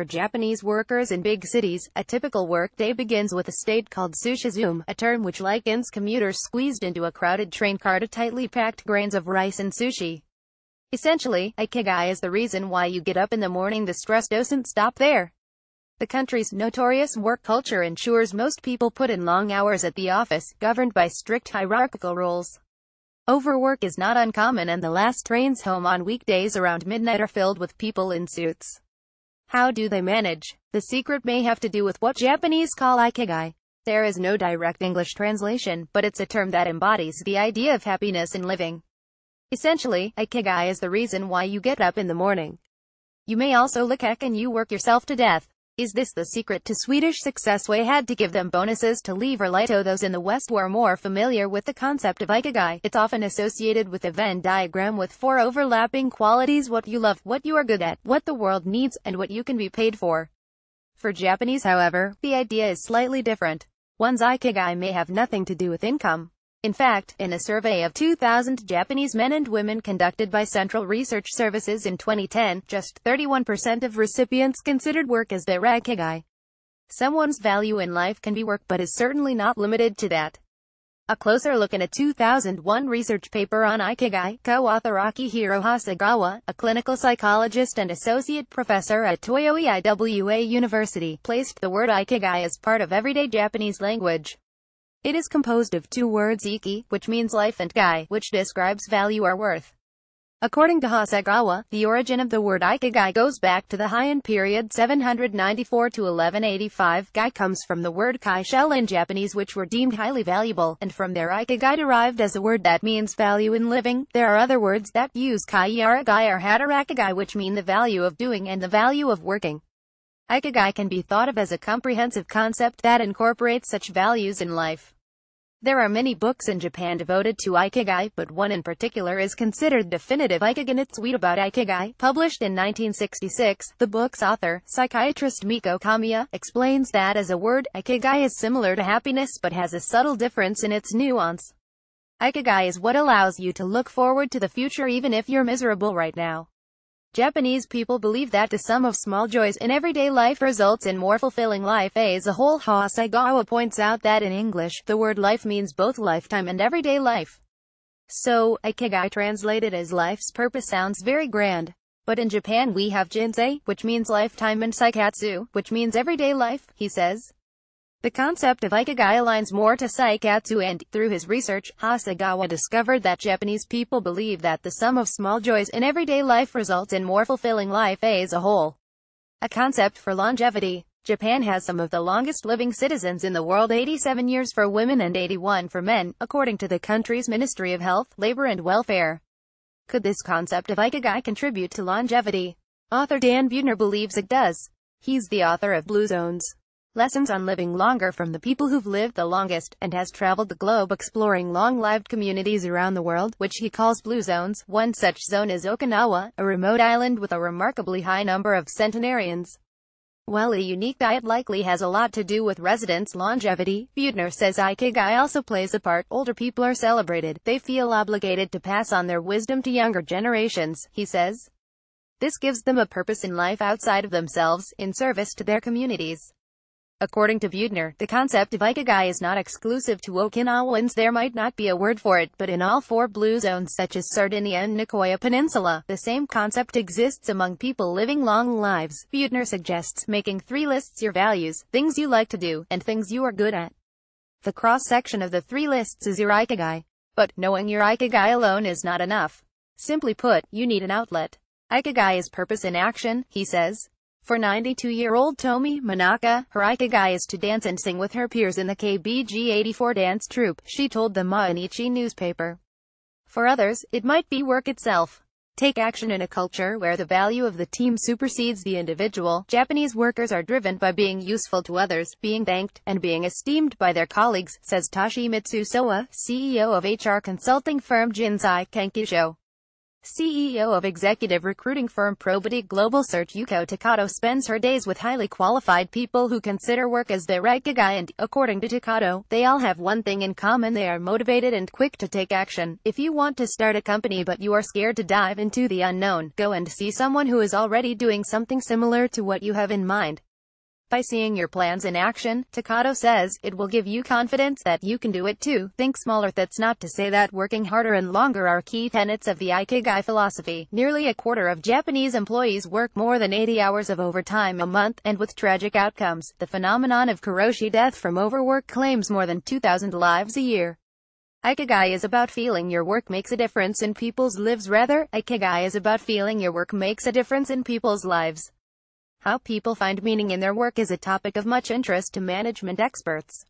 For Japanese workers in big cities, a typical workday begins with a state called sushizume, a term which likens commuters squeezed into a crowded train car to tightly packed grains of rice and sushi. Essentially, Ikigai is the reason why you get up in the morning. The stress doesn't stop there. The country's notorious work culture ensures most people put in long hours at the office, governed by strict hierarchical rules. Overwork is not uncommon, and the last trains home on weekdays around midnight are filled with people in suits. How do they manage? The secret may have to do with what Japanese call Ikigai. There is no direct English translation, but it's a term that embodies the idea of happiness in living. Essentially, Ikigai is the reason why you get up in the morning. You may also look at and you work yourself to death. Is this the secret to Swedish success? We had to give them bonuses to leave or light. Those in the West were more familiar with the concept of Ikigai. It's often associated with a Venn diagram with 4 overlapping qualities: what you love, what you are good at, what the world needs, and what you can be paid for. For Japanese, however, the idea is slightly different. One's Ikigai may have nothing to do with income. In fact, in a survey of 2,000 Japanese men and women conducted by Central Research Services in 2010, just 31% of recipients considered work as their Ikigai. Someone's value in life can be work, but is certainly not limited to that. A closer look in a 2001 research paper on Ikigai, co-author Akihiro Hasegawa, a clinical psychologist and associate professor at Toyo Iwa University, placed the word Ikigai as part of everyday Japanese language. It is composed of 2 words: iki, which means life, and gai, which describes value or worth. According to Hasegawa, the origin of the word Ikigai goes back to the Heian period 794 to 1185. Gai comes from the word kai shell in Japanese, which were deemed highly valuable, and from there Ikigai derived as a word that means value in living. There are other words that use kai, yaragai or hatarakigai, which mean the value of doing and the value of working. Ikigai can be thought of as a comprehensive concept that incorporates such values in life. There are many books in Japan devoted to Ikigai, but one in particular is considered definitive: Ikigai no Suite about Ikigai, published in 1966. The book's author, psychiatrist Miko Kamiya, explains that as a word, Ikigai is similar to happiness but has a subtle difference in its nuance. Ikigai is what allows you to look forward to the future even if you're miserable right now. Japanese people believe that the sum of small joys in everyday life results in more fulfilling life as a whole. Hasegawa points out that in English, the word life means both lifetime and everyday life. So, Ikigai translated as life's purpose sounds very grand. But in Japan we have jinsei, which means lifetime, and saikatsu, which means everyday life, he says. The concept of Ikigai aligns more to saikatsu, and, through his research, Hasegawa discovered that Japanese people believe that the sum of small joys in everyday life results in more fulfilling life as a whole. A concept for longevity. Japan has some of the longest living citizens in the world: 87 years for women and 81 for men, according to the country's Ministry of Health, Labor and Welfare. Could this concept of Ikigai contribute to longevity? Author Dan Buettner believes it does. He's the author of Blue Zones: Lessons on Living Longer from the People Who've Lived the Longest, and has traveled the globe exploring long-lived communities around the world, which he calls Blue Zones. One such zone is Okinawa, a remote island with a remarkably high number of centenarians. While a unique diet likely has a lot to do with residents' longevity, Buettner says Ikigai also plays a part. Older people are celebrated. They feel obligated to pass on their wisdom to younger generations, he says. This gives them a purpose in life outside of themselves, in service to their communities. According to Buettner, the concept of Ikigai is not exclusive to Okinawans. There might not be a word for it, but in all 4 blue zones such as Sardinia and Nicoya Peninsula, the same concept exists among people living long lives. Buettner suggests making 3 lists: your values, things you like to do, and things you are good at. The cross-section of the 3 lists is your Ikigai. But knowing your Ikigai alone is not enough. Simply put, you need an outlet. Ikigai is purpose in action, he says. For 92-year-old Tomi Manaka, her Ikigai is to dance and sing with her peers in the KBG 84 dance troupe, she told the Mainichi newspaper. For others, it might be work itself. Take action in a culture where the value of the team supersedes the individual. Japanese workers are driven by being useful to others, being thanked, and being esteemed by their colleagues, says Toshimitsu Soa, CEO of HR consulting firm Jinsai Kenkisho. CEO of executive recruiting firm Probity Global Search Yuko Takato spends her days with highly qualified people who consider work as their ikigai and, according to Takato, they all have one thing in common: they are motivated and quick to take action. If you want to start a company but you are scared to dive into the unknown, go and see someone who is already doing something similar to what you have in mind. By seeing your plans in action, Takato says, it will give you confidence that you can do it too. Think smaller. That's not to say that working harder and longer are key tenets of the Ikigai philosophy. Nearly a quarter of Japanese employees work more than 80 hours of overtime a month, and with tragic outcomes. The phenomenon of karoshi death from overwork claims more than 2,000 lives a year. Ikigai is about feeling your work makes a difference in people's lives. Ikigai is about feeling your work makes a difference in people's lives. How people find meaning in their work is a topic of much interest to management experts.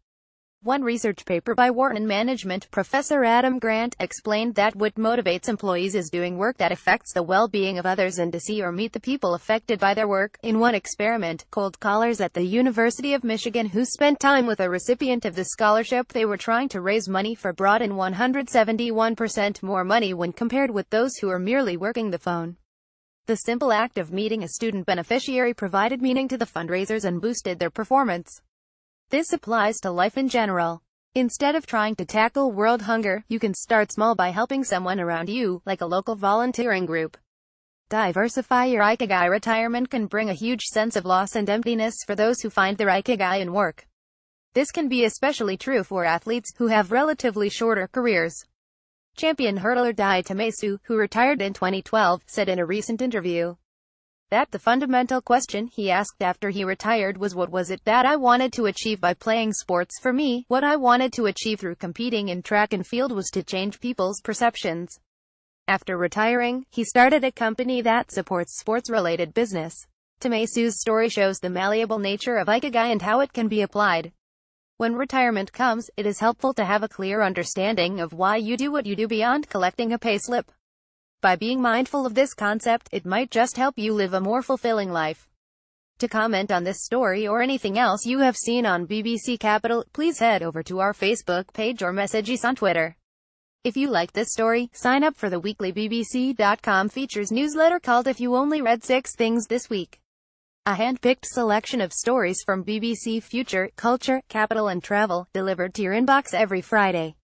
One research paper by Wharton management professor Adam Grant explained that what motivates employees is doing work that affects the well-being of others and to see or meet the people affected by their work. In one experiment, cold callers at the University of Michigan who spent time with a recipient of the scholarship they were trying to raise money for brought in 171% more money when compared with those who were merely working the phone. The simple act of meeting a student beneficiary provided meaning to the fundraisers and boosted their performance. This applies to life in general. Instead of trying to tackle world hunger, you can start small by helping someone around you, like a local volunteering group. Diversify your ikigai. Retirement can bring a huge sense of loss and emptiness for those who find their ikigai in work. This can be especially true for athletes, who have relatively shorter careers. Champion hurdler Dai Tamesu, who retired in 2012, said in a recent interview that the fundamental question he asked after he retired was, what was it that I wanted to achieve by playing sports? For me, what I wanted to achieve through competing in track and field was to change people's perceptions. After retiring, he started a company that supports sports-related business. Tamesu's story shows the malleable nature of Ikigai and how it can be applied. When retirement comes, it is helpful to have a clear understanding of why you do what you do beyond collecting a payslip. By being mindful of this concept, it might just help you live a more fulfilling life. To comment on this story or anything else you have seen on BBC Capital, please head over to our Facebook page or message us on Twitter. If you like this story, sign up for the weekly BBC.com features newsletter called If You Only Read 6 Things This Week. A hand-picked selection of stories from BBC Future, Culture, Capital and Travel, delivered to your inbox every Friday.